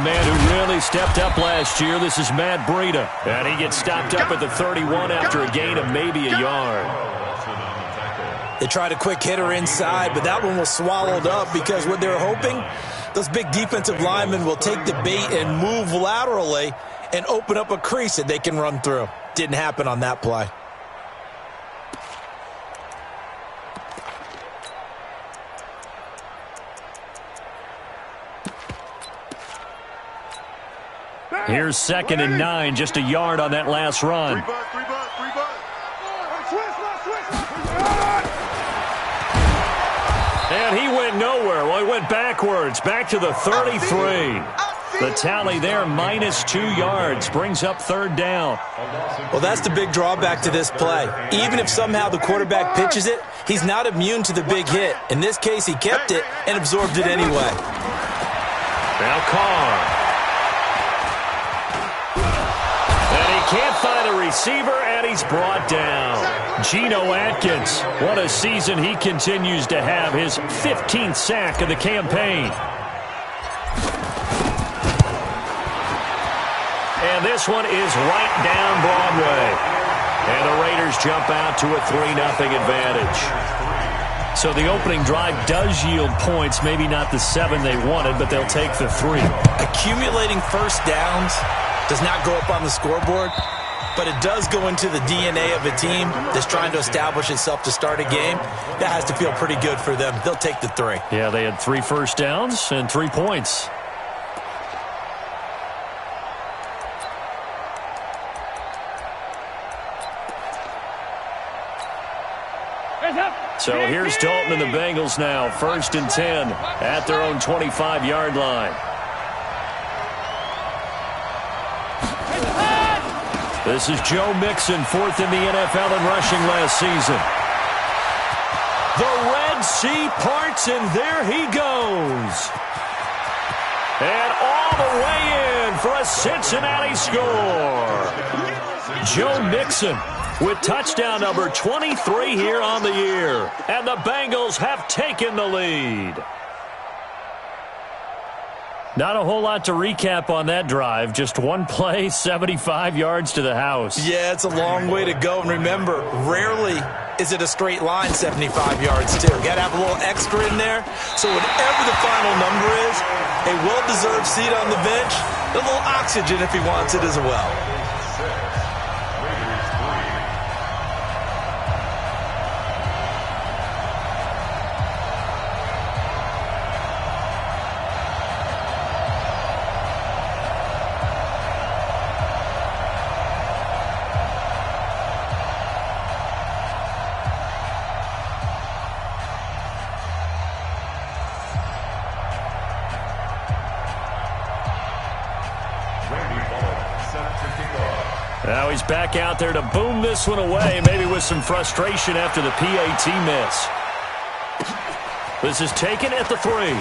man who really stepped up last year. This is Matt Breida. And he gets stopped up at the 31 after a gain of maybe a yard. They tried a quick hitter inside, but that one was swallowed up because what they're hoping, those big defensive linemen will take the bait and move laterally and open up a crease that they can run through. Didn't happen on that play. Here's 2nd and 9, just a yard on that last run. And he went nowhere. Well, he went backwards, back to the 33. The tally there, -2 yards, brings up 3rd down. Well, that's the big drawback to this play. Even if somehow the quarterback pitches it, he's not immune to the big hit. In this case, he kept it and absorbed it anyway. Now Carr. Can't find a receiver, and he's brought down. Geno Atkins, what a season he continues to have, his 15th sack of the campaign. And this one is right down Broadway. And the Raiders jump out to a 3-0 advantage. So the opening drive does yield points, maybe not the 7 they wanted, but they'll take the 3. Accumulating first downs does not go up on the scoreboard, but it does go into the DNA of a team that's trying to establish itself to start a game. That has to feel pretty good for them. They'll take the 3. Yeah, they had 3 first downs and 3 points. So here's Dalton and the Bengals now, 1st and 10 at their own 25-yard line. This is Joe Mixon, 4th in the NFL in rushing last season. The Red Sea parts, and there he goes. And all the way in for a Cincinnati score. Joe Mixon with touchdown number 23 here on the year. And the Bengals have taken the lead. Not a whole lot to recap on that drive. Just one play, 75 yards to the house. Yeah, it's a long way to go. And remember, rarely is it a straight line 75 yards, too. Got to have a little extra in there. So whatever the final number is, a well-deserved seat on the bench, a little oxygen if he wants it as well. Now he's back out there to boom this one away, maybe with some frustration after the PAT miss. This is taken at the 3. And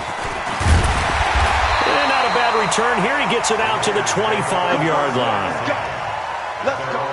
not a bad return here. He gets it out to the 25-yard line. Let's go.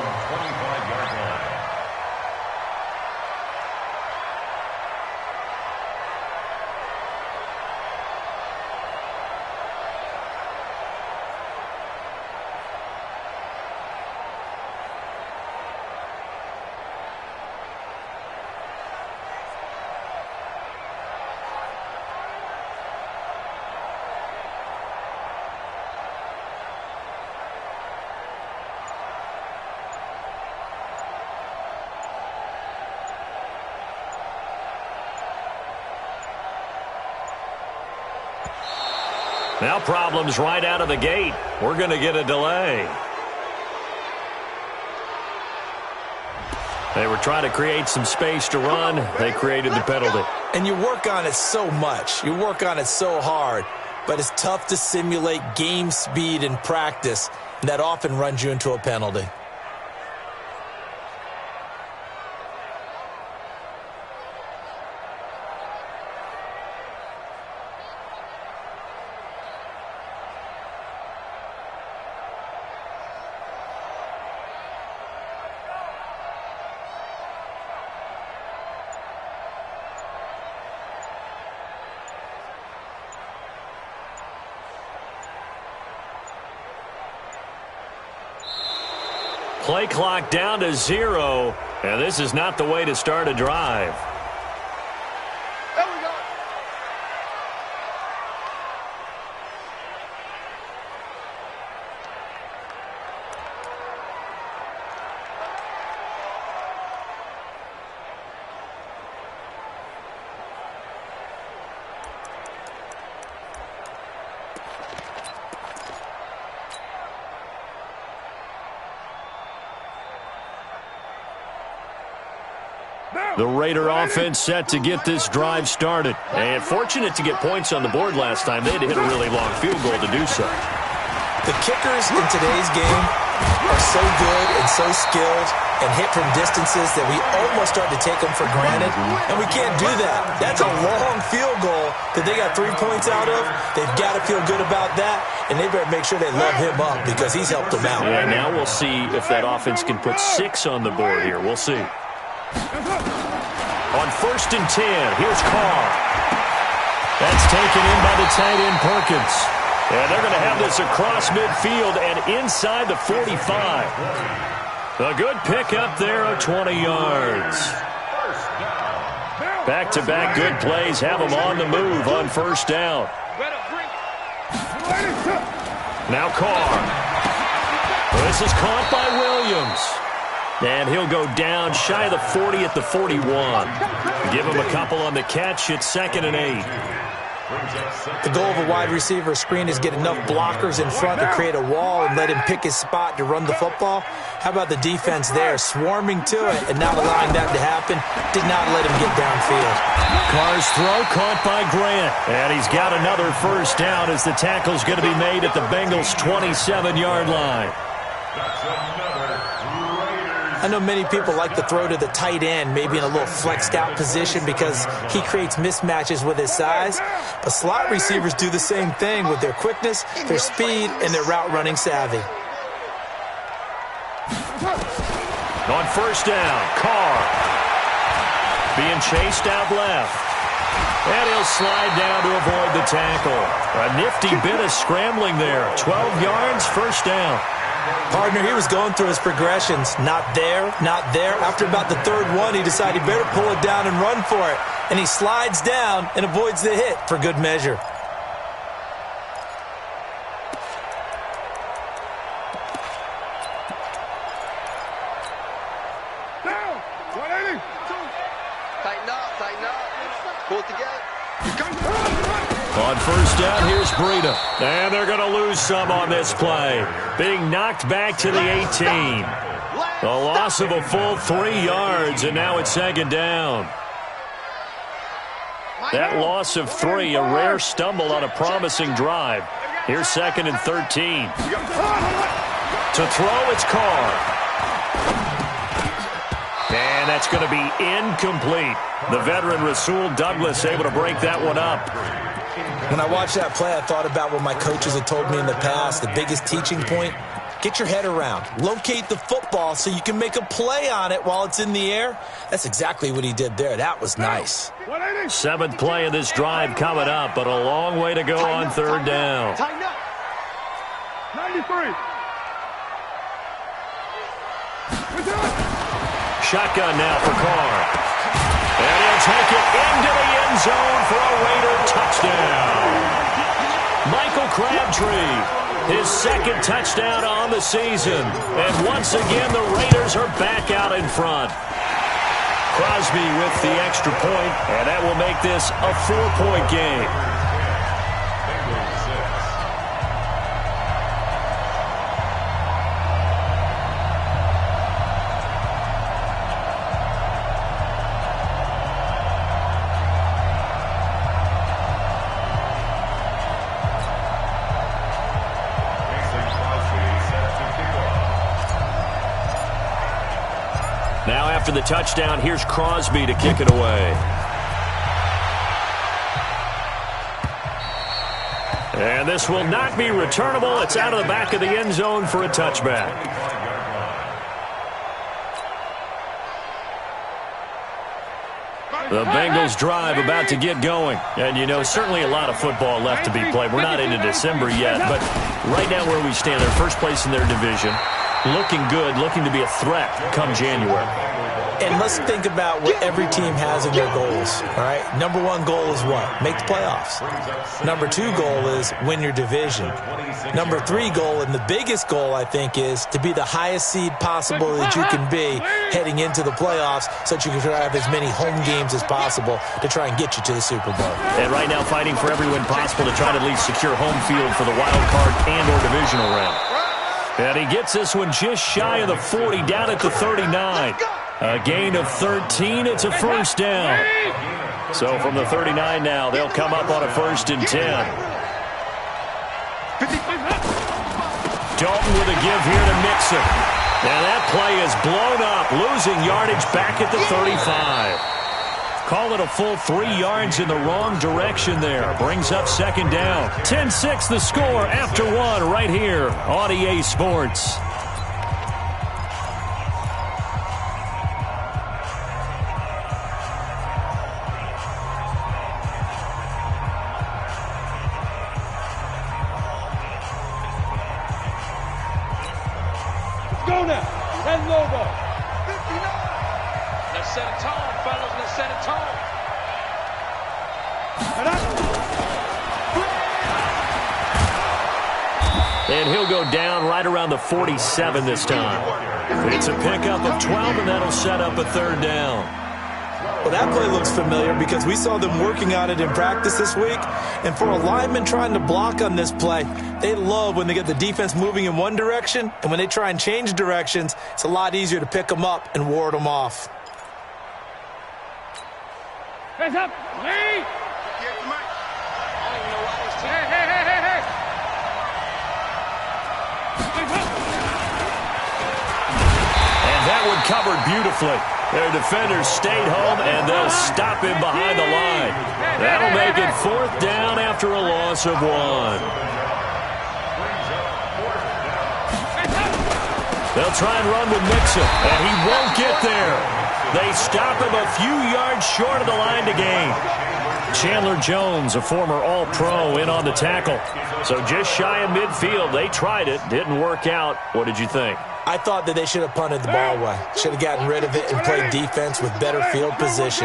Now problems right out of the gate. We're going to get a delay. They were trying to create some space to run. They created the penalty. And you work on it so much. You work on it so hard. But it's tough to simulate game speed in practice. And that often runs you into a penalty. Play clock down to 0, and this is not the way to start a drive. There we go. The Raider offense set to get this drive started. And fortunate to get points on the board last time. They had to hit a really long field goal to do so. The kickers in today's game are so good and so skilled and hit from distances that we almost start to take them for granted. And we can't do that. That's a long field goal that they got 3 points out of. They've got to feel good about that. And they better make sure they love him up because he's helped them out. Yeah, now we'll see if that offense can put 6 on the board here. We'll see. On 1st and 10, here's Carr. That's taken in by the tight end Perkins. And they're going to have this across midfield and inside the 45. A good pickup there of 20 yards. Back-to-back good plays have them on the move on 1st down. Now Carr. This is caught by Williams. And he'll go down shy of the 40 at the 41. Give him a couple on the catch. It's 2nd and 8. The goal of a wide receiver screen is get enough blockers in front to create a wall and let him pick his spot to run the football. How about the defense there, swarming to it and not allowing that to happen? Did not let him get downfield. Carr's throw caught by Grant. And he's got another 1st down as the tackle's going to be made at the Bengals' 27-yard line. I know many people like to throw to the tight end, maybe in a little flexed out position because he creates mismatches with his size. But slot receivers do the same thing with their quickness, their speed, and their route running savvy. On 1st down, Carr being chased out left. And he'll slide down to avoid the tackle. A nifty bit of scrambling there. 12 yards, 1st down. Partner, he was going through his progressions. Not there, not there. After about the 3rd one, he decided he better pull it down and run for it. And he slides down and avoids the hit for good measure. Down. 180. Tighten up. Pull it together. On 1st down, here's Breida. And they're going to lose some on this play. Being knocked back to the 18. A loss of a full 3 yards, and now it's 2nd down. That loss of 3, a rare stumble on a promising drive. Here's 2nd and 13. To throw, it's Carr. And that's going to be incomplete. The veteran Rasul Douglas able to break that one up. When I watched that play, I thought about what my coaches had told me in the past. The biggest teaching point, get your head around. Locate the football so you can make a play on it while it's in the air. That's exactly what he did there. That was nice. 7th play of this drive coming up, but a long way to go on 3rd down. Tighten up. 93. Shotgun now for Carr. And he'll take it into the end zone for a Raider touchdown. Michael Crabtree, his 2nd touchdown on the season. And once again, the Raiders are back out in front. Crosby with the extra point, and that will make this a 4-point game. Now after the touchdown, here's Crosby to kick it away. And this will not be returnable. It's out of the back of the end zone for a touchback. The Bengals drive about to get going. And, you know, certainly a lot of football left to be played. We're not into December yet, but right now where we stand, they're first place in their division. Looking good, looking to be a threat come January. And let's think about what every team has in their goals, all right? Number one goal is what? Make the playoffs. Number two goal is win your division. Number three goal, and the biggest goal, I think, is to be the highest seed possible that you can be heading into the playoffs so that you can have as many home games as possible to try and get you to the Super Bowl. And right now fighting for every win possible to try to at least secure home field for the wild card and or divisional round. And he gets this one just shy of the 40, down at the 39. A gain of 13. It's a first down. So from the 39 now, they'll come up on a 1st and 10. Dalton with a give here to Mixon. And that play is blown up, losing yardage back at the 35. Call it a full 3 yards in the wrong direction there. Brings up 2nd down. 10-6 the score after 1 right here on EA Sports. Go now. That logo. 59. Let's set a tone, fellas. Let's set a tone. And he'll go down right around the 47 this time. It's a pickup of 12, and that'll set up a 3rd down. Well, that play looks familiar because we saw them working on it in practice this week. And for a lineman trying to block on this play, they love when they get the defense moving in one direction. And when they try and change directions, it's a lot easier to pick them up and ward them off. Hands up. Lee. And that one covered beautifully. Their defenders stayed home, and they'll stop him behind the line. That'll make it 4th down after a loss of 1. They'll try and run with Mixon, and he won't get there. They stop him a few yards short of the line to gain. Chandler Jones, a former All-Pro, in on the tackle. So just shy of midfield. They tried it. Didn't work out. What did you think? I thought that they should have punted the ball away. Should have gotten rid of it and played defense with better field position.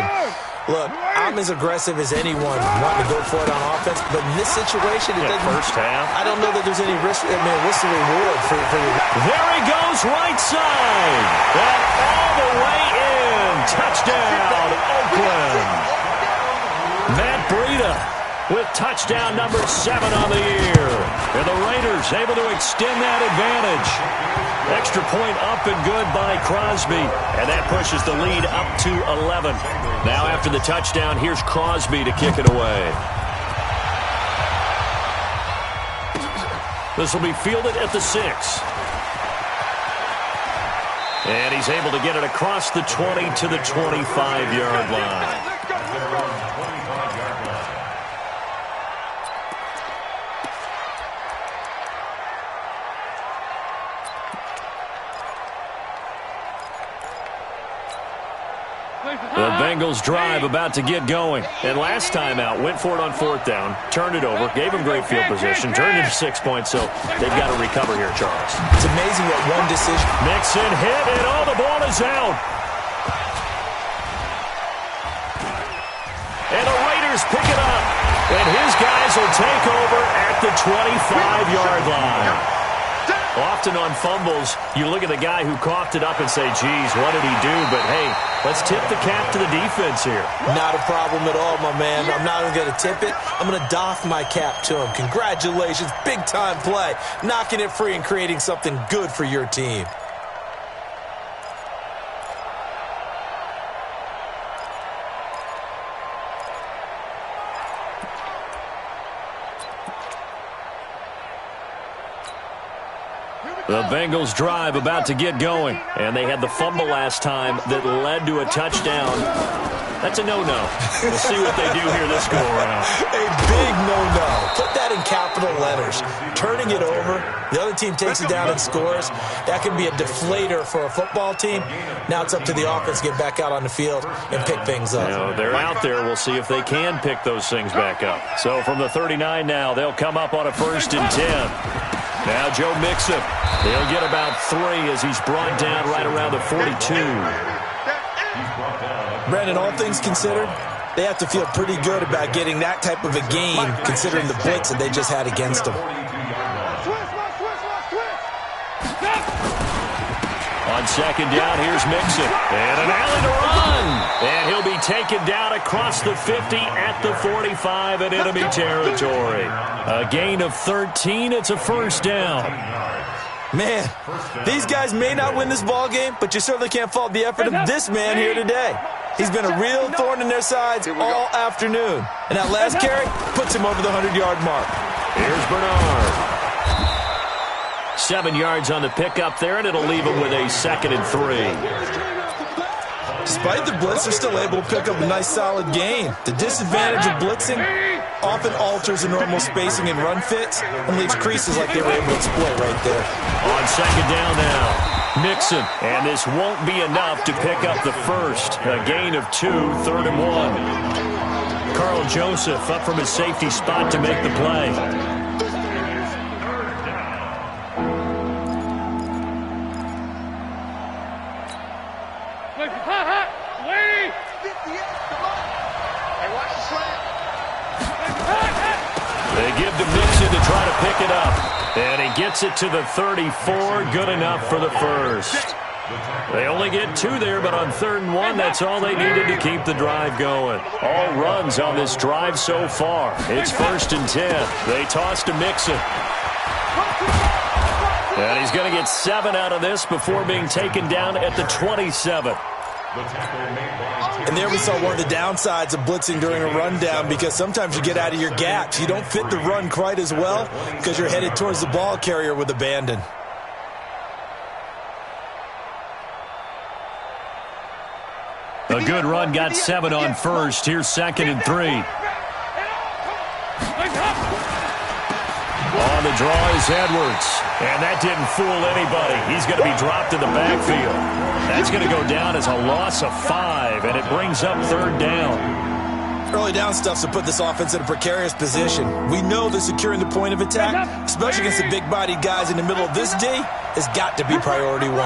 Look, I'm as aggressive as anyone wanting to go for it on offense, but in this situation, it doesn't. First half. I don't know that there's any risk. I mean, what's the reward for you? There he goes, right side. And all the way in. Touchdown, Oakland. Matt Breida with touchdown number 7 on the year. And the Raiders able to extend that advantage. Extra point up and good by Crosby. And that pushes the lead up to 11. Now after the touchdown, here's Crosby to kick it away. This will be fielded at the 6. And he's able to get it across the 20 to the 25-yard line. The Bengals drive about to get going. And last time out, went for it on 4th down, turned it over, gave them great field position, turned it to 6 points, so they've got to recover here, Charles. It's amazing what one decision. Mixon hit, and all the ball is out. And the Raiders pick it up. And his guys will take over at the 25-yard line. Often on fumbles, you look at the guy who coughed it up and say, geez, what did he do? But, hey, let's tip the cap to the defense here. Not a problem at all, my man. I'm not even going to tip it. I'm going to doff my cap to him. Congratulations. Big-time play. Knocking it free and creating something good for your team. The Bengals drive about to get going. And they had the fumble last time that led to a touchdown. That's a no-no. We'll see what they do here this go-around. A big no-no. Put that in capital letters. Turning it over, the other team takes it down and scores. That can be a deflator for a football team. Now it's up to the offense to get back out on the field and pick things up. You know, they're out there. We'll see if they can pick those things back up. So from the 39 now, they'll come up on a 1st and 10. Now Joe Mixon. He'll get about 3 as he's brought down right around the 42. Brandon, all things considered, they have to feel pretty good about getting that type of a game considering the blitz that they just had against them. On second down, here's Mixon. And an alley to run. And he'll be taken down across the 50 at the 45 in enemy territory. A gain of 13. It's a first down. Man, these guys may not win this ball game, but you certainly can't fault the effort of this man here today. He's been a real thorn in their sides all afternoon. And that last carry puts him over the 100-yard mark. Here's Bernard. 7 yards on the pickup there, and it'll leave him with a 2nd and 3. Despite the blitz, they're still able to pick up a nice, solid gain. The disadvantage of blitzing often alters the normal spacing and run fits and leaves creases like they were able to exploit right there. On second down now, Mixon. And this won't be enough to pick up the first. A gain of 2, 3rd and 1. Carl Joseph up from his safety spot to make the play. They give to Mixon to try to pick it up. And he gets it to the 34. Good enough for the first. They only get 2 there, but on 3rd and 1, that's all they needed to keep the drive going. All runs on this drive so far. It's 1st and 10. They toss to Mixon. And he's going to get 7 out of this before being taken down at the 27. And there we saw one of the downsides of blitzing during a rundown, because sometimes you get out of your gaps. You don't fit the run quite as well because you're headed towards the ball carrier with abandon. A good run, got 7 on first. Here's 2nd and 3. On the draw is Edwards. And that didn't fool anybody. He's going to be dropped in the backfield. That's going to go down as a loss of 5, and it brings up 3rd down. Early down stuff's to put this offense in a precarious position. We know that securing the point of attack, especially against the big-bodied guys in the middle of this D, has got to be priority 1.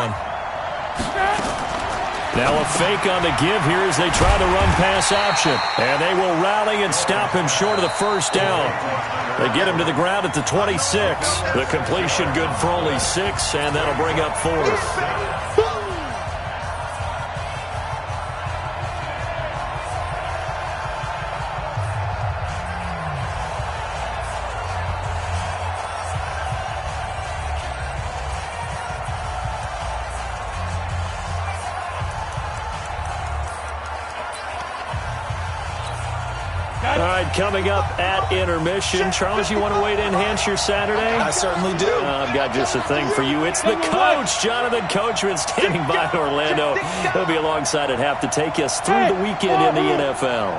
Now a fake on the give here as they try the run-pass option. And they will rally and stop him short of the first down. They get him to the ground at the 26. The completion good for only 6, and that'll bring up 4th. All right, coming up at intermission. Charles, you want to wait to enhance your Saturday? I certainly do. I've got just a thing for you. It's the coach, Jonathan Coachman, standing by in Orlando. He'll be alongside at half to take us through the weekend in the NFL.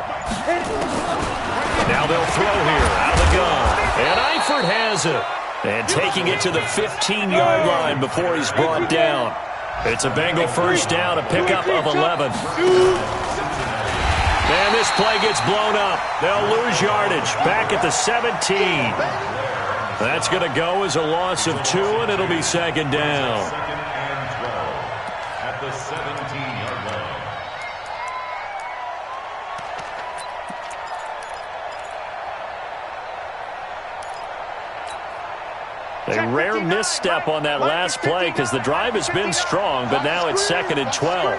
Now they'll throw here out of the gun. And Eifert has it. And taking it to the 15-yard line before he's brought down. It's a Bengal first down, a pickup of 11. And this play gets blown up. They'll lose yardage back at the 17. That's going to go as a loss of 2, and it'll be 2nd down. At the 17-yard line. A rare misstep on that last play because the drive has been strong, but now it's 2nd and 12.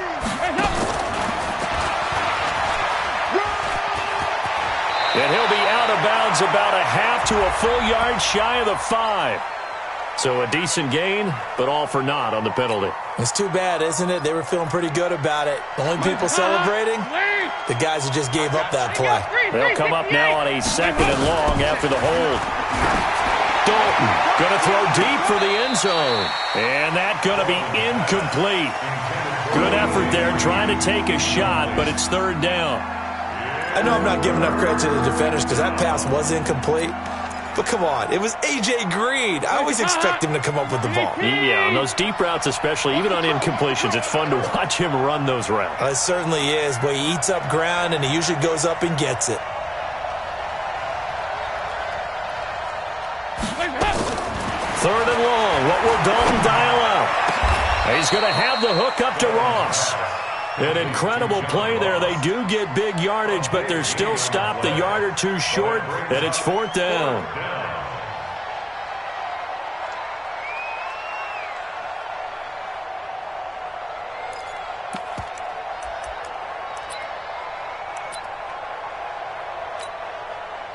And he'll be out of bounds about a half to a full yard shy of the 5. So a decent gain, but all for naught on the penalty. It's too bad, isn't it? They were feeling pretty good about it. The only people celebrating, the guys who just gave up that play. They'll come up now on a 2nd and long after the hold. Dalton going to throw deep for the end zone. And that going to be incomplete. Good effort there trying to take a shot, but it's 3rd down. I know I'm not giving enough credit to the defenders because that pass was incomplete. But come on, it was A.J. Green. I always expect him to come up with the ball. Yeah, on those deep routes especially, even on incompletions, it's fun to watch him run those routes. It certainly is, but he eats up ground and he usually goes up and gets it. 3rd and long. What will Dalton dial up? He's going to have the hook up to Ross. An incredible play there. They do get big yardage, but they're still stopped a yard or two short, and it's 4th down.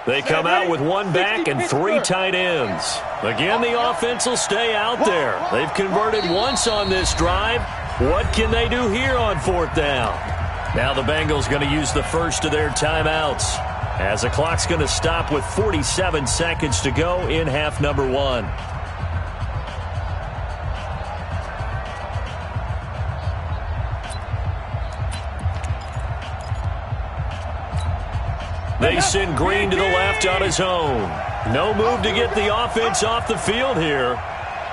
They come out with one back and 3 tight ends. Again, the offense will stay out there. They've converted once on this drive. What can they do here on 4th down? Now the Bengals going to use the first of their timeouts, as the clock's going to stop with 47 seconds to go in half number 1. They send Green to the left on his own. No move to get the offense off the field here.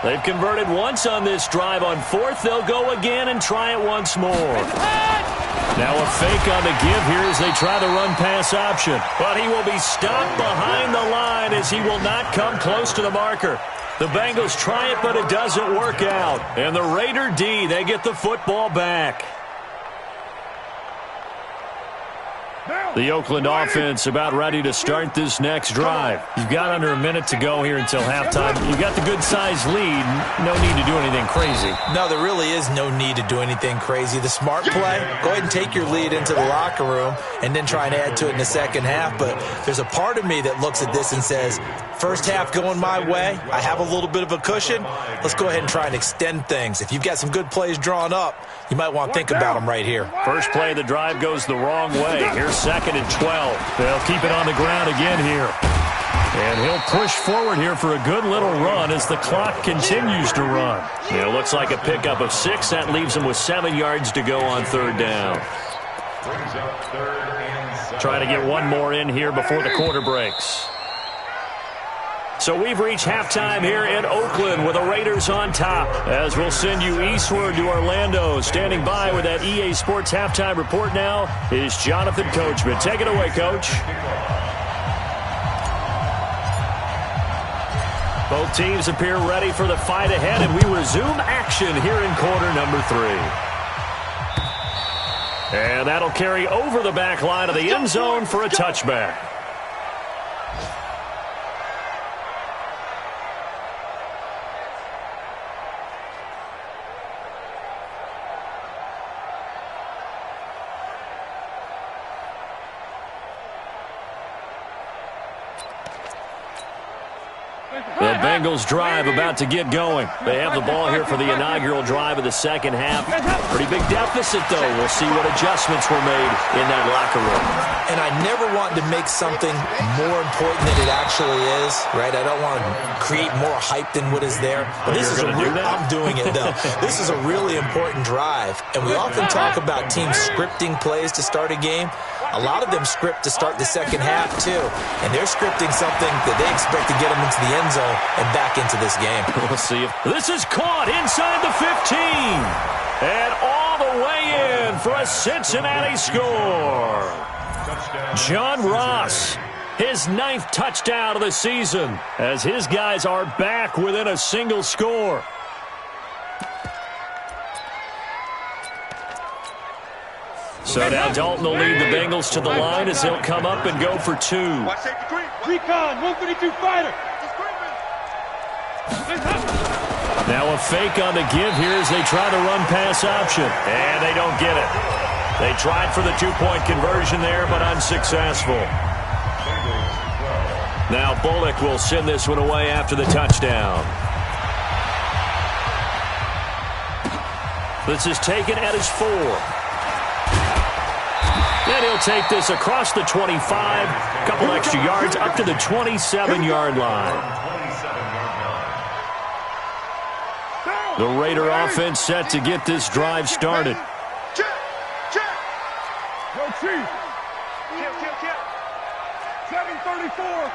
They've converted once on this drive. On 4th, they'll go again and try it once more. Now a fake on the give here as they try the run-pass option. But he will be stopped behind the line as he will not come close to the marker. The Bengals try it, but it doesn't work out. And the Raider D, they get the football back. The Oakland offense about ready to start this next drive. You've got under a minute to go here until halftime. You've got the good-sized lead. No need to do anything crazy. No, there really is no need to do anything crazy. The smart play, go ahead and take your lead into the locker room and then try and add to it in the second half. But there's a part of me that looks at this and says, first half going my way, I have a little bit of a cushion. Let's go ahead and try and extend things. If you've got some good plays drawn up, you might want to think about them right here. First play of the drive goes the wrong way. Here's 2nd and 12. They'll keep it on the ground again here. And he'll push forward here for a good little run as the clock continues to run. It looks like a pickup of 6. That leaves him with 7 yards to go on 3rd down. Trying to get one more in here before the quarter breaks. So we've reached halftime here in Oakland with the Raiders on top. As we'll send you eastward to Orlando. Standing by with that EA Sports halftime report now is Jonathan Coachman. Take it away, Coach. Both teams appear ready for the fight ahead, and we resume action here in quarter number 3. And that'll carry over the back line of the end zone for a touchback. The Bengals drive about to get going. They have the ball here for the inaugural drive of the second half. Pretty big deficit, though. We'll see what adjustments were made in that locker room. And I never want to make something more important than it actually is, right? I don't want to create more hype than what is there. But this is I'm doing it, though. This is a really important drive. And we often talk about teams scripting plays to start a game. A lot of them script to start the second half, too. And they're scripting something that they expect to get them into the end zone and back into this game. We'll see if this is caught inside the 15. And all the way in for a Cincinnati score. John Ross, his 9th touchdown of the season, as his guys are back within a single score. So now Dalton will lead the Bengals to the line as they'll come up and go for 2. Recon, 152 fighter. Now a fake on the give here as they try the run-pass option. And they don't get it. They tried for the 2-point conversion there, but unsuccessful. Now Bullock will send this one away after the touchdown. This is taken at his 4. And he'll take this across the 25, a couple extra yards up to the 27-yard line. The Raider offense set to get this drive started. Yo, Chief. 734.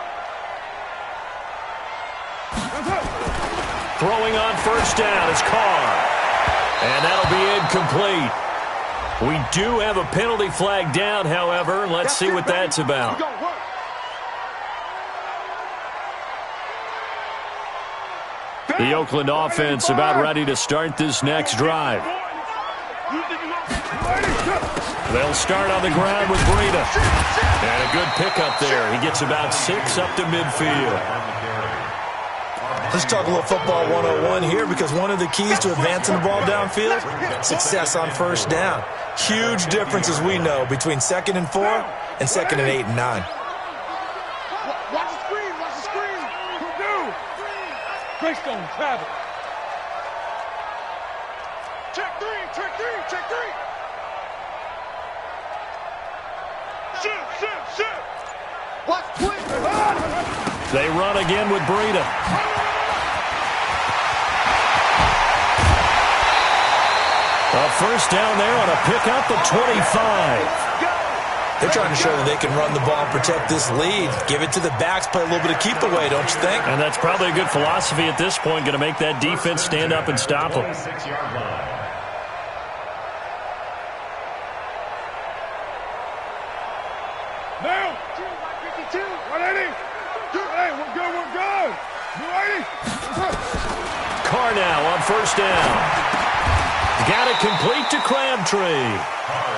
Throwing on first down is Carr. And that'll be incomplete. We do have a penalty flag down, however. Let's see what that's about. The Oakland offense about ready to start this next drive. They'll start on the ground with Breida. And a good pickup there. He gets about 6 up to midfield. Let's talk a little football 101 here, because one of the keys to advancing the ball downfield, success on first down. Huge difference, as we know, between 2nd and 4 and 2nd and 8 and 9. Watch the screen, watch the screen. Greystone, travel. Check three. Shoot. Watch quick. They run again with Breida. A first down there on a pickup of 25. They're trying to show that they can run the ball and protect this lead. Give it to the backs, play a little bit of keep away, don't you think? And that's probably a good philosophy at this point, going to make that defense stand up and stop them. Now, 182, 180. Hey, we're good. 280. Carr now on first down. Got it complete to Crabtree.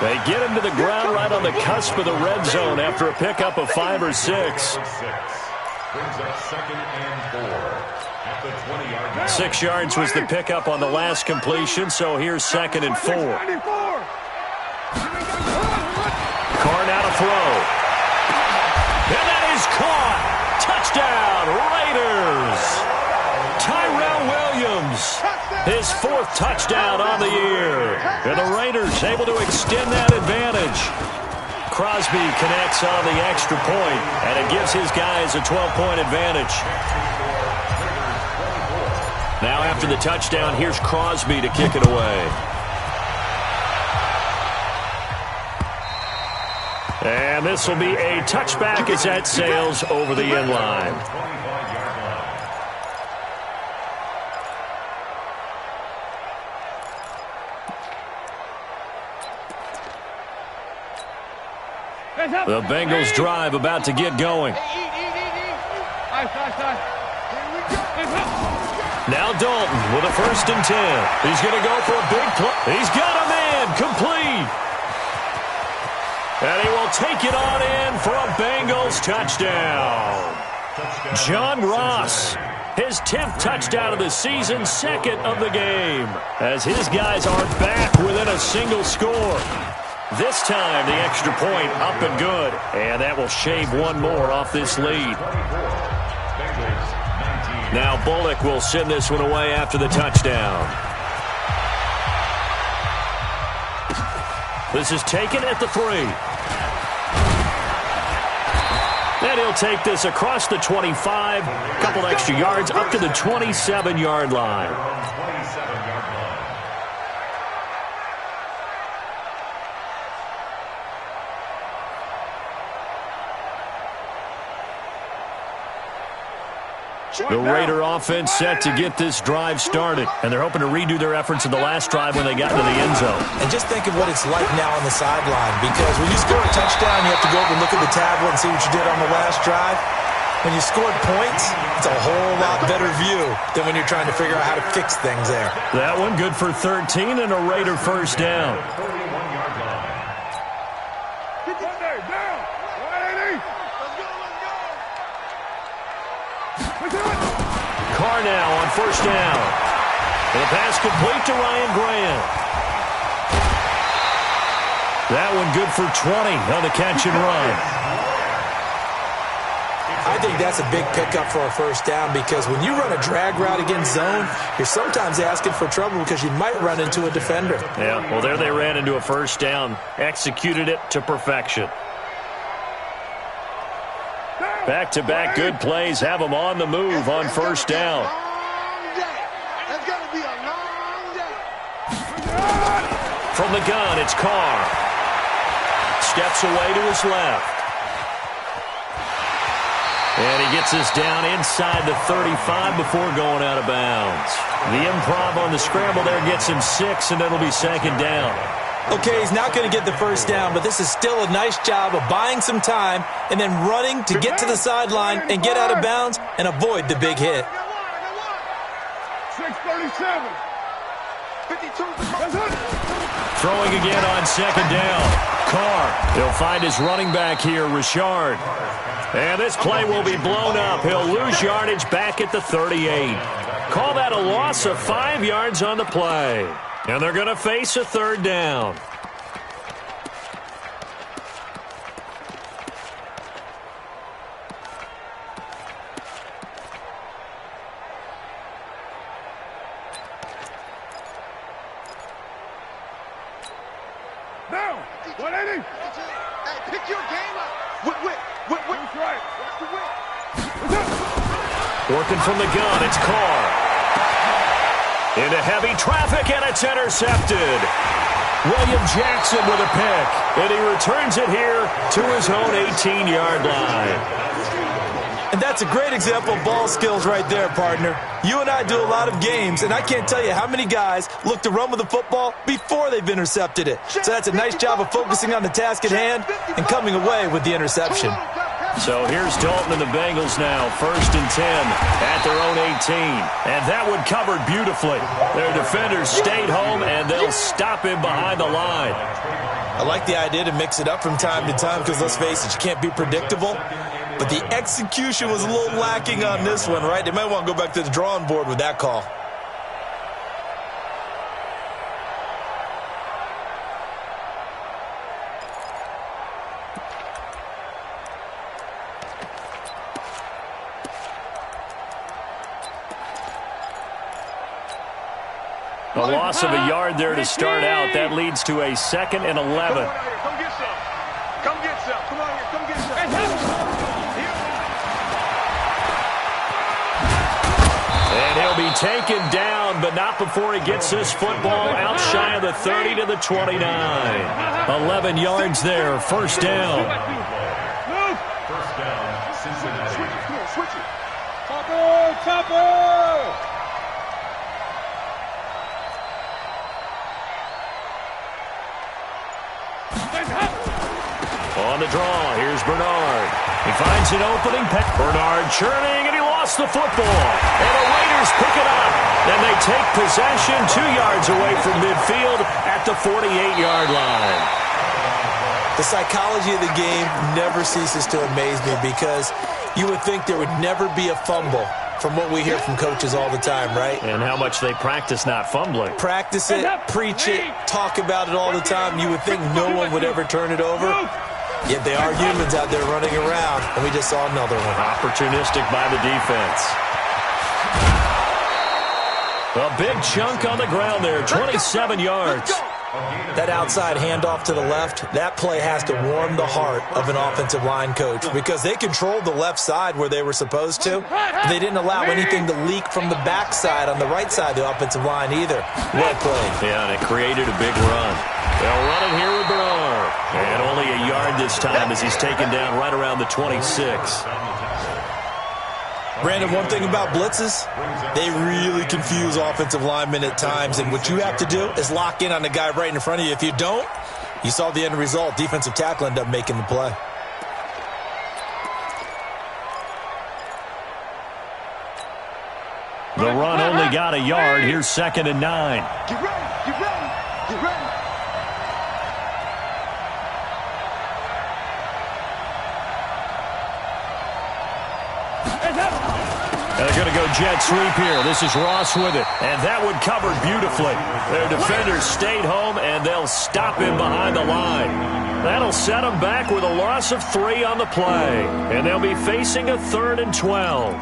They get him to the ground right on the cusp of the red zone after a pickup of 5 or 6. Brings up 2nd and 4 at the 20-yard line. 6 yards was the pickup on the last completion, so here's 2nd and 4. Carr now to throw. And that is caught. Touchdown, Raiders. Tyrell Williams, his 4th touchdown on the year. And the Raiders able to extend that advantage. Crosby connects on the extra point, and it gives his guys a 12-point advantage. Now after the touchdown, here's Crosby to kick it away. And this will be a touchback as that sails over the end line. The Bengals drive about to get going. Now Dalton with a 1st and 10. He's going to go for a big play. He's got a man complete. And he will take it on in for a Bengals touchdown. John Ross, his 10th touchdown of the season, 2nd of the game, as his guys are back within a single score. This time, the extra point up and good. And that will shave one more off this lead. Now Bullock will send this one away after the touchdown. This is taken at the 3. And he'll take this across the 25. A couple extra yards up to the 27-yard line. The Raider offense set to get this drive started, and they're hoping to redo their efforts in the last drive when they got into the end zone. And just think of what it's like now on the sideline, because when you score a touchdown, you have to go over and look at the tablet and see what you did on the last drive. When you scored points, it's a whole lot better view than when you're trying to figure out how to fix things there. That one good for 13 and a Raider first down. Carr now on first down. And the pass complete to Ryan Grant. That one good for 20 on the catch and run. I think that's a big pickup for a first down, because when you run a drag route against zone, you're sometimes asking for trouble because you might run into a defender. Yeah, well, there they ran into a first down. Executed it to perfection. Back-to-back good plays have them on the move on first down. From the gun, it's Carr. Steps away to his left. And he gets this down inside the 35 before going out of bounds. The improv on the scramble there gets him 6, and it'll be 2nd down. Okay, he's not going to get the first down, but this is still a nice job of buying some time and then running to get to the sideline and get out of bounds and avoid the big hit. 37. 52. Throwing again on second down. Carr. He'll find his running back here, Richard. And this play will be blown up. He'll lose yardage back at the 38. Call that a loss of 5 yards on the play. And they're going to face a third down. Down. 180. Hey, pick your game up. Whip. That's right. Watch the whip. Working from the gun, it's Carr. Into heavy traffic, and it's intercepted. William Jackson with a pick, and he returns it here to his own 18-yard line. And that's a great example of ball skills right there, partner. You and I do a lot of games, and I can't tell you how many guys look to run with the football before they've intercepted it. So that's a nice job of focusing on the task at hand and coming away with the interception. So here's Dalton and the Bengals now, 1st and 10 at their own 18. And that one covered beautifully. Their defenders stayed home, and they'll stop him behind the line. I like the idea to mix it up from time to time because, let's face it, you can't be predictable. But the execution was a little lacking on this one, right? They might want to go back to the drawing board with that call. A loss of a yard there to start out. That leads to a 2nd and 11. Come get some. Come get some. Come on here. Come get some. And he'll be taken down, but not before he gets this football out shy of the 30 to the 29. 11 yards there, 1st down. First down, Cincinnati. Switch it. Topper. On the draw, here's Bernard. He finds an opening. Bernard churning, and he lost the football. And the Raiders pick it up. And they take possession 2 yards away from midfield at the 48-yard line. The psychology of the game never ceases to amaze me because you would think there would never be a fumble from what we hear from coaches all the time, right? And how much they practice not fumbling. Practice it, preach it, talk about it all the time. You would think no one would ever turn it over. Yet they are humans out there running around, and we just saw another one. Opportunistic by the defense. A big chunk on the ground there, 27 yards. That outside handoff to the left, that play has to warm the heart of an offensive line coach because they controlled the left side where they were supposed to. But they didn't allow anything to leak from the backside on the right side of the offensive line either. Well played. Yeah, and it created a big run. They'll run it here with Bernard. And only a yard this time as he's taken down right around the 26. Brandon, one thing about blitzes, they really confuse offensive linemen at times, and what you have to do is lock in on the guy right in front of you. If you don't, you saw the end result. Defensive tackle ended up making the play. The run only got a yard. Here's 2nd and 9. Get ready. Get ready. Get ready. They're going to go jet sweep here. This is Ross with it. And that one covered beautifully. Their defenders stayed home, and they'll stop him behind the line. That'll set them back with a loss of 3 on the play. And they'll be facing a 3rd and 12.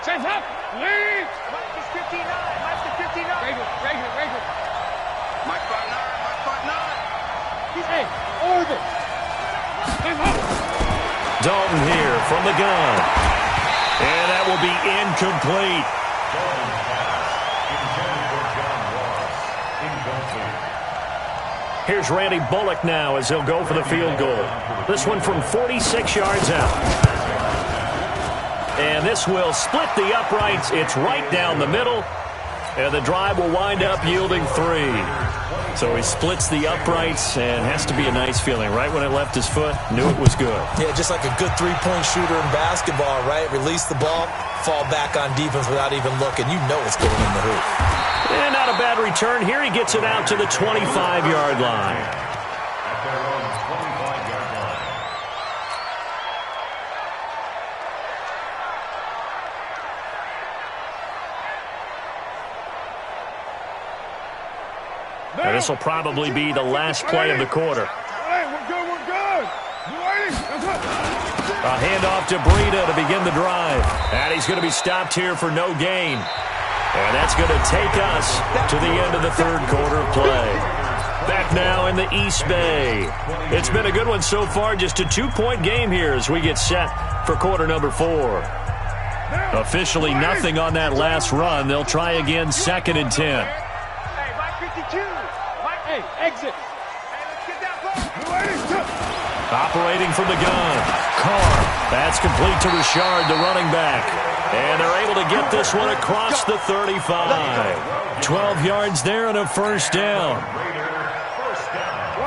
Change up. Lead. Mike is 59. Mike is 59. Rager. Mike 59. Hey, orbit. Dalton here from the gun. And that will be incomplete. Here's Randy Bullock now as he'll go for the field goal. This one from 46 yards out. And this will split the uprights. It's right down the middle. And the drive will wind up yielding 3. So he splits the uprights and has to be a nice feeling. Right when it left his foot, knew it was good. Yeah, just like a good three-point shooter in basketball, right? Release the ball, fall back on defense without even looking. You know it's going in the hoop. And not a bad return here. He gets it out to the 25-yard line. At their own 25-yard line. And this will probably be the last play of the quarter. Hey, we're good, we're good. A handoff to Breida to begin the drive. And he's going to be stopped here for no gain. And that's going to take us to the end of the third quarter of play. Back now in the East Bay. It's been a good one so far. Just a 2-point game here as we get set for quarter number 4. Officially nothing on that last run. They'll try again, 2nd and 10. Hey, exit. Hey, let's get that ball. Operating from the gun. Carr. That's complete to Richard, the running back. And they're able to get this one across the 35. 12 yards there and a first down.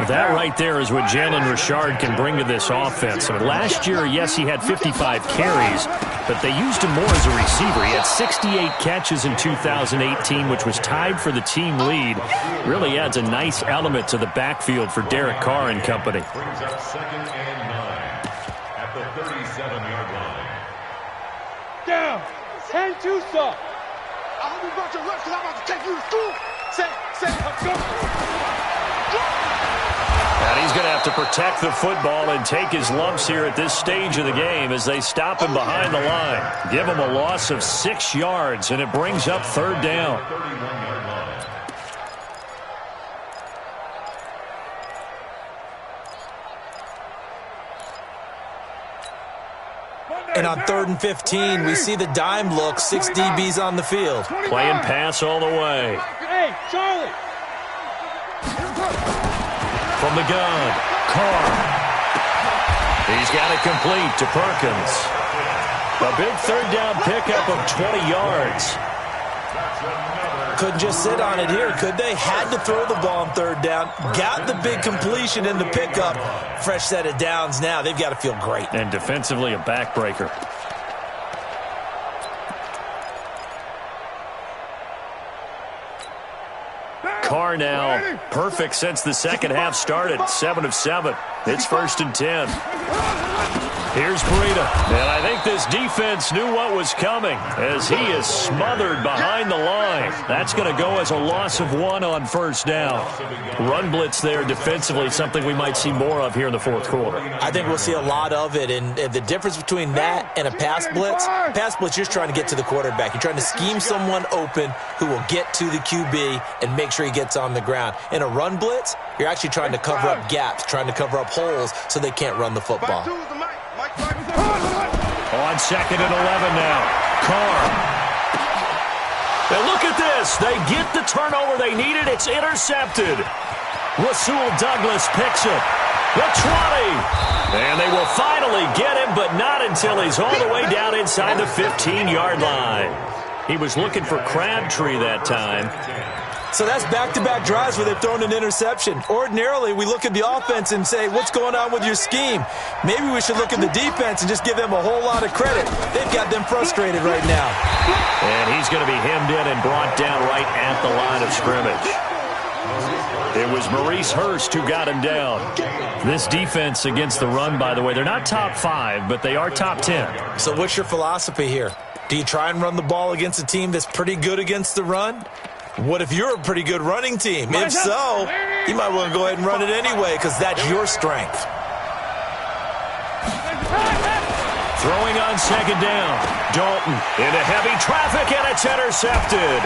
That right there is what Jalen Richard can bring to this offense. I mean, last year, yes, he had 55 carries, but they used him more as a receiver. He had 68 catches in 2018, which was tied for the team lead. Really adds a nice element to the backfield for Derek Carr and company. Brings up 2nd and 9 at the 37-yard line. Down. 10-2, sir. I hope you brought your lunch because I'm about to take you to school. Say, go. And he's going to have to protect the football and take his lumps here at this stage of the game as they stop him behind the line. Give him a loss of 6 yards, and it brings up 3rd down. 31-yard line. And on 3rd and 15, we see the dime look, 6 DBs on the field. Playing pass all the way. Hey, Charlie. From the gun, Carr. He's got it complete to Perkins. A big 3rd down pickup of 20 yards. Couldn't just sit on it here, could they? Had to throw the ball on 3rd down. Got the big completion in the pickup. Fresh set of downs now. They've got to feel great. And defensively, a backbreaker. Carr now perfect since the second half started. 7 of 7. It's 1st and 10. Here's Breida. And I think this defense knew what was coming as he is smothered behind the line. That's going to go as a loss of 1 on 1st down. Run blitz there defensively, something we might see more of here in the 4th quarter. I think we'll see a lot of it. And the difference between that and a pass blitz, you're just trying to get to the quarterback. You're trying to scheme someone open who will get to the QB and make sure he gets on the ground. In a run blitz, you're actually trying to cover up gaps, trying to cover up holes so they can't run the football. On 2nd and 11 now. Carr. And look at this. They get the turnover they needed. It's intercepted. Rasul Douglas picks it. The 20. And they will finally get him, but not until he's all the way down inside the 15-yard line. He was looking for Crabtree that time. So that's back-to-back drives where they've thrown an interception. Ordinarily, we look at the offense and say, what's going on with your scheme? Maybe we should look at the defense and just give them a whole lot of credit. They've got them frustrated right now. And he's going to be hemmed in and brought down right at the line of scrimmage. It was Maurice Hurst who got him down. This defense against the run, by the way, they're not top 5, but they are top 10. So what's your philosophy here? Do you try and run the ball against a team that's pretty good against the run? What if you're a pretty good running team? If so, you might want to go ahead and run it anyway because that's your strength. Throwing on 2nd down. Dalton into heavy traffic, and it's intercepted.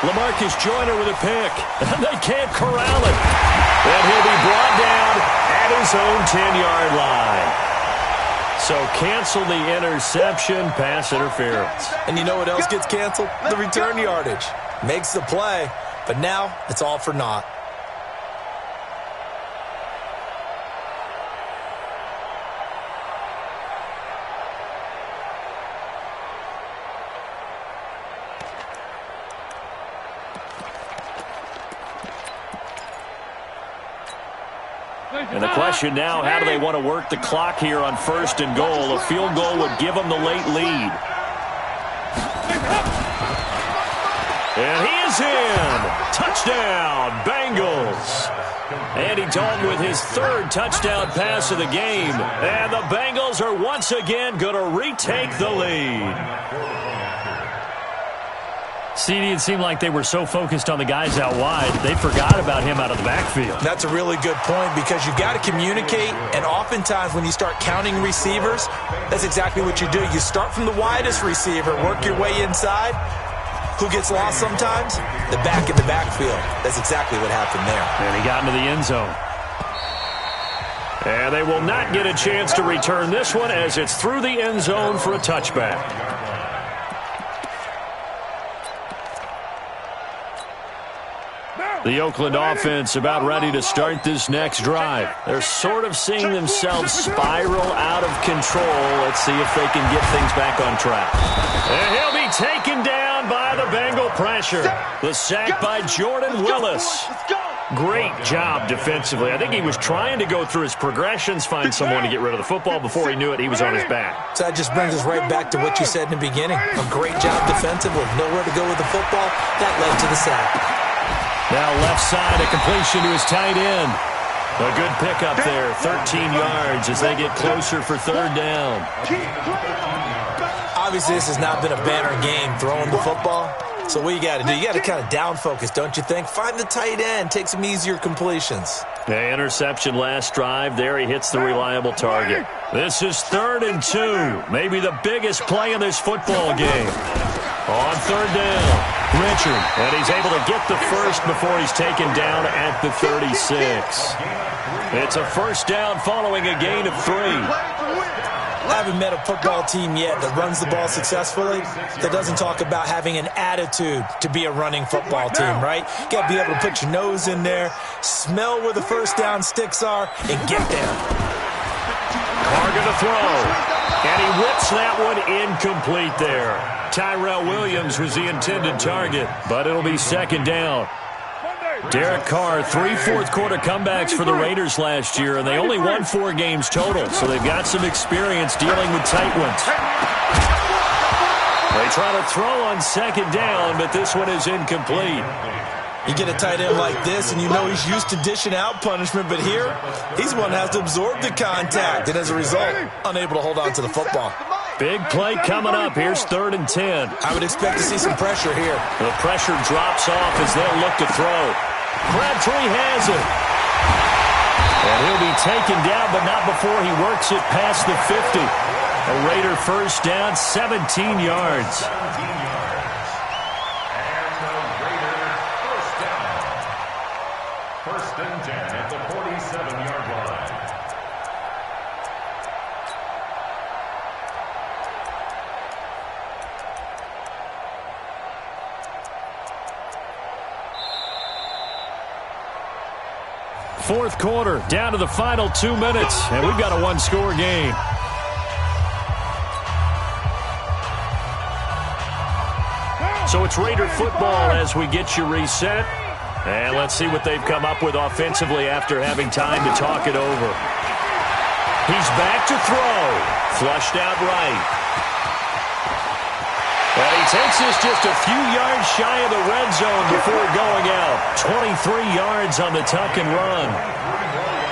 LaMarcus Joyner with a pick, and they can't corral it. And he'll be brought down at his own 10-yard line. So cancel the interception, pass interference. And you know what else gets canceled? The return yardage. Makes the play, but now it's all for naught. And the question now, how do they want to work the clock here on 1st and goal? A field goal would give them the late lead. And he is in. Touchdown, Bengals. Andy Dalton with his 3rd touchdown pass of the game. And the Bengals are once again going to retake the lead. CD, it seemed like they were so focused on the guys out wide, they forgot about him out of the backfield. That's a really good point because you've got to communicate, and oftentimes when you start counting receivers, that's exactly what you do. You start from the widest receiver, work your way inside. Who gets lost sometimes? The back in the backfield. That's exactly what happened there. And he got into the end zone. And they will not get a chance to return this one as it's through the end zone for a touchback. The Oakland offense about ready to start this next drive. They're sort of seeing themselves spiral out of control. Let's see if they can get things back on track. And he'll be taken down by the Bengal pressure. The sack by Jordan Willis. Great job defensively. I think he was trying to go through his progressions, find someone to get rid of the football. Before he knew it, he was on his back. So that just brings us right back to what you said in the beginning. A great job defensively. Nowhere to go with the football. That led to the sack. Now left side, a completion to his tight end. A good pickup there, 13 yards as they get closer for 3rd down. Obviously, this has not been a banner game throwing the football. So what you got to do, you got to kind of down focus, don't you think? Find the tight end, take some easier completions. The interception last drive. There he hits the reliable target. This is 3rd and 2. Maybe the biggest play in this football game. On 3rd down. Richard, and he's able to get the first before he's taken down at the 36. It's a 1st down following a gain of 3. I haven't met a football team yet that runs the ball successfully that doesn't talk about having an attitude to be a running football team, right? You got to be able to put your nose in there, smell where the 1st down sticks are, and get there. Carr going to throw. And he whips that one incomplete there. Tyrell Williams was the intended target, but it'll be 2nd down. Derek Carr, 3 fourth-quarter comebacks for the Raiders last year, and they only won 4 games total, so they've got some experience dealing with tight ones. They try to throw on 2nd down, but this one is incomplete. You get a tight end like this, and you know he's used to dishing out punishment, but here, he's the one that has to absorb the contact, and as a result, unable to hold on to the football. Big play coming up. Here's 3rd and 10. I would expect to see some pressure here. The pressure drops off as they'll look to throw. Crabtree has it. And he'll be taken down, but not before he works it past the 50. A Raider 1st down, 17 yards. Fourth quarter, down to the final 2 minutes, and we've got a 1-score game. So it's Raider football as we get you reset. And let's see what they've come up with offensively after having time to talk it over. He's back to throw. Flushed out right. And he takes this just a few yards shy of the red zone before going out. 23 yards on the tuck and run.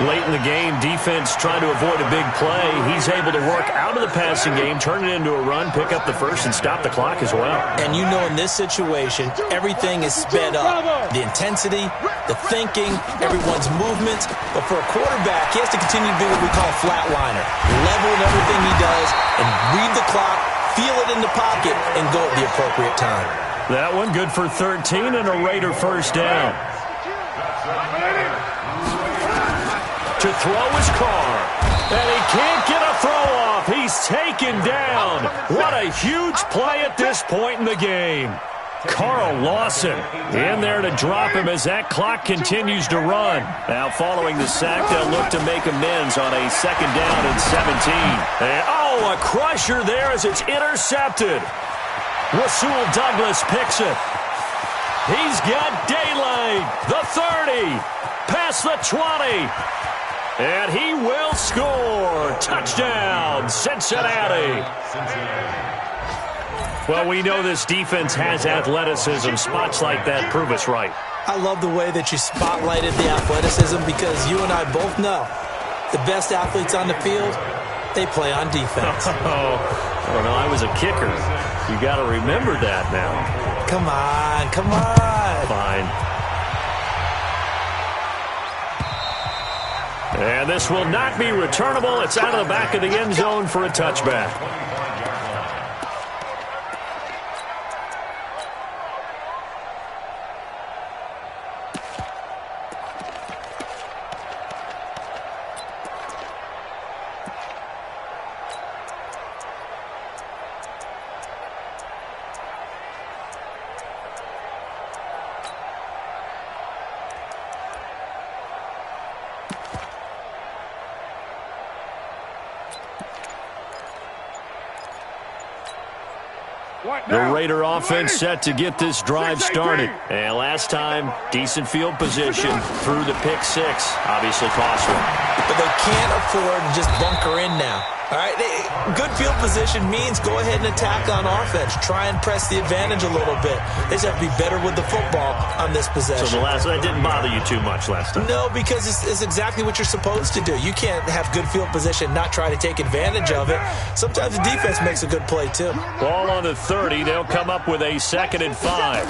Late in the game, defense trying to avoid a big play. He's able to work out of the passing game, turn it into a run, pick up the first, and stop the clock as well. And you know in this situation, everything is sped up. The intensity, the thinking, everyone's movements. But for a quarterback, he has to continue to be what we call a flatliner. Level in everything he does and read the clock, feel it in the pocket, and go at the appropriate time. That one good for 13 and a Raider 1st down. To throw his Carr. And he can't get a throw off. He's taken down. What a huge play at this point in the game. Carl Lawson in there to drop him as that clock continues to run. Now following the sack, they'll look to make amends on a 2nd down and 17. And, a crusher there as it's intercepted. Rasul Douglas picks it. He's got daylight. The 30. Past the 20. And he will score. Touchdown, Cincinnati. Well, we know this defense has athleticism. Spots like that prove us right. I love the way that you spotlighted the athleticism because you and I both know the best athletes on the field, they play on defense. Oh, no, I was a kicker. You got to remember that now. Come on, come on. Fine. And this will not be returnable. It's out of the back of the end zone for a touchback. The Raider offense set to get this drive started. And last time, decent field position through the pick six. Obviously cost one. But they can't afford to just bunker in now. All right, good field position means go ahead and attack on offense. Try and press the advantage a little bit. They just have to be better with the football on this possession. So that didn't bother you too much last time? No, because it's exactly what you're supposed to do. You can't have good field position, not try to take advantage of it. Sometimes the defense makes a good play, too. Ball on the 30. They'll come up with a 2nd and 5.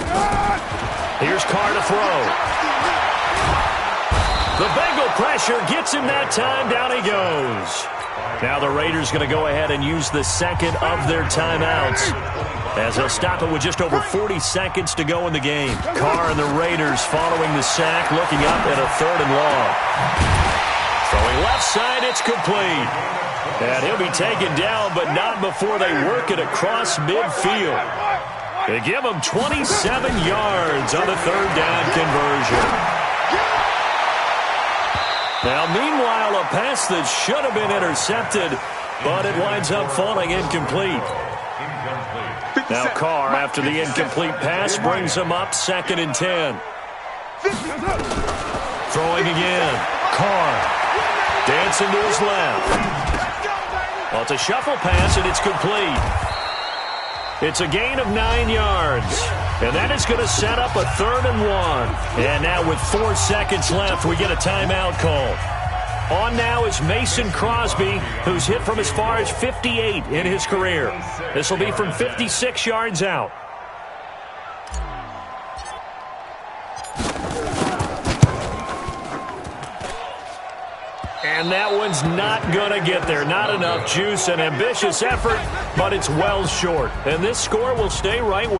Here's Carr to throw. The Bengal pressure gets him that time. Down he goes. Now the Raiders going to go ahead and use the second of their timeouts as they'll stop it with just over 40 seconds to go in the game. Carr and the Raiders following the sack, looking up at a 3rd and long. Throwing left side, it's complete. And he'll be taken down, but not before they work it across midfield. They give him 27 yards on the 3rd down conversion. Now, meanwhile, a pass that should have been intercepted, but it winds up falling incomplete. Now Carr, after the incomplete pass, brings him up 2nd and 10. Throwing again. Carr dancing to his left. Well, it's a shuffle pass, and it's complete. It's a gain of 9 yards. And that is going to set up a 3rd and 1. And now with 4 seconds left, we get a timeout call. On now is Mason Crosby, who's hit from as far as 58 in his career. This will be from 56 yards out. And that one's not going to get there. Not enough juice, an ambitious effort, but it's well short. And this score will stay right.